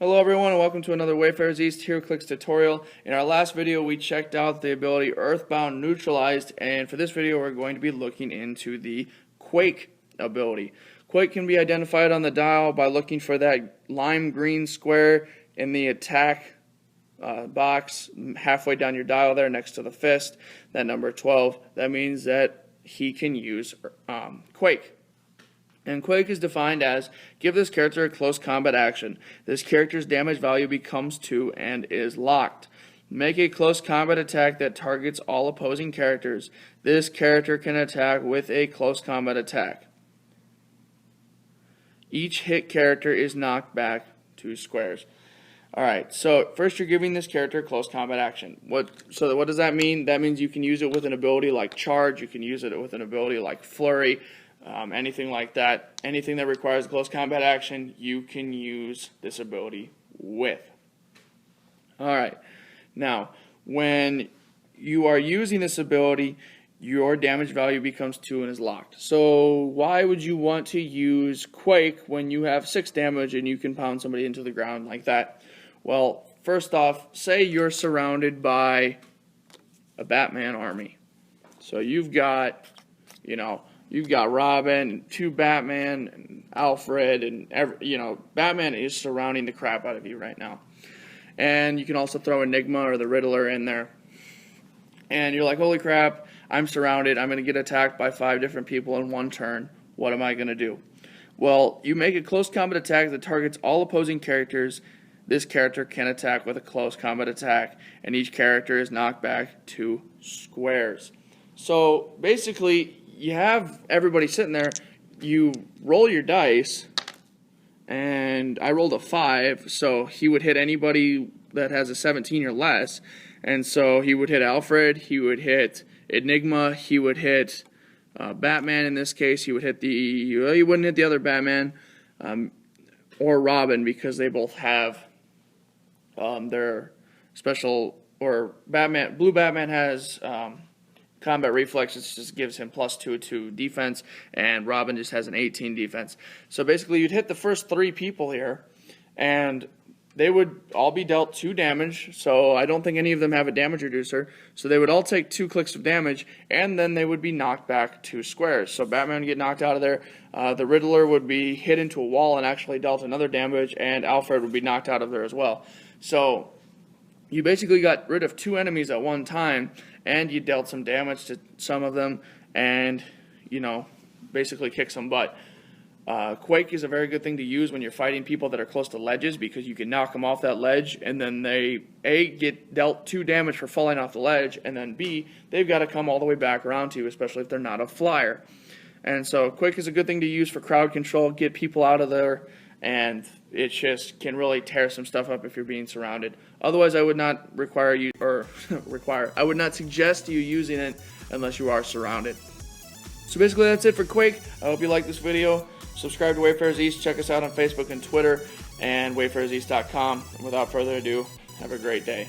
Hello everyone and welcome to another Wayfarers East Heroclix tutorial. In our last video we checked out the ability Earthbound Neutralized, and for this video we're going to be looking into the Quake ability. Quake can be identified on the dial by looking for that lime green square in the attack box halfway down your dial there next to the fist, that number 12. That means that he can use Quake. And Quake is defined as, give this character a close combat action. This character's damage value becomes 2 and is locked. Make a close combat attack that targets all opposing characters. This character can attack with a close combat attack. Each hit character is knocked back 2 squares. Alright, so first you're giving this character a close combat action. So what does that mean? That means you can use it with an ability like Charge, you can use it with an ability like Flurry, anything like that. Anything that requires a close combat action, you can use this ability with. Alright, now when you are using this ability, your damage value becomes 2 and is locked. So why would you want to use Quake when you have 6 damage and you can pound somebody into the ground like that? Well, first off, say you're surrounded by a Batman army. So you've got, you've got Robin and 2 Batman and Alfred and Batman is surrounding the crap out of you right now. And you can also throw Enigma or the Riddler in there. And you're like, holy crap, I'm surrounded. I'm going to get attacked by 5 different people in one turn. What am I going to do? Well, you make a close combat attack that targets all opposing characters. This character can attack with a close combat attack, and each character is knocked back 2 squares. So basically, you have everybody sitting there, you roll your dice, and I rolled a 5, so he would hit anybody that has a 17 or less, and so he would hit Alfred, he would hit Enigma, he would hit Batman in this case, he would hit he wouldn't hit the other Batman, or Robin, because they both have their special, or Blue Batman has combat reflexes, just gives him +2 to defense, and Robin just has an 18 defense. So basically you'd hit the first 3 people here, and they would all be dealt 2 damage, so I don't think any of them have a damage reducer, so they would all take 2 clicks of damage, and then they would be knocked back 2 squares. So Batman would get knocked out of there, the Riddler would be hit into a wall and actually dealt another damage, and Alfred would be knocked out of there as well. So you basically got rid of 2 enemies at one time, and you dealt some damage to some of them, and, basically kicked some butt. Quake is a very good thing to use when you're fighting people that are close to ledges, because you can knock them off that ledge, and then they, A, get dealt 2 damage for falling off the ledge, and then B, they've got to come all the way back around to you, especially if they're not a flyer. And so Quake is a good thing to use for crowd control, get people out of there, and it just can really tear some stuff up if you're being surrounded. Otherwise, I would not I would not suggest you using it unless you are surrounded. So basically that's it for Quake. I hope you liked this video. Subscribe to Wayfarers East. Check us out on Facebook and Twitter, and wayfarerseast.com. And without further ado, have a great day.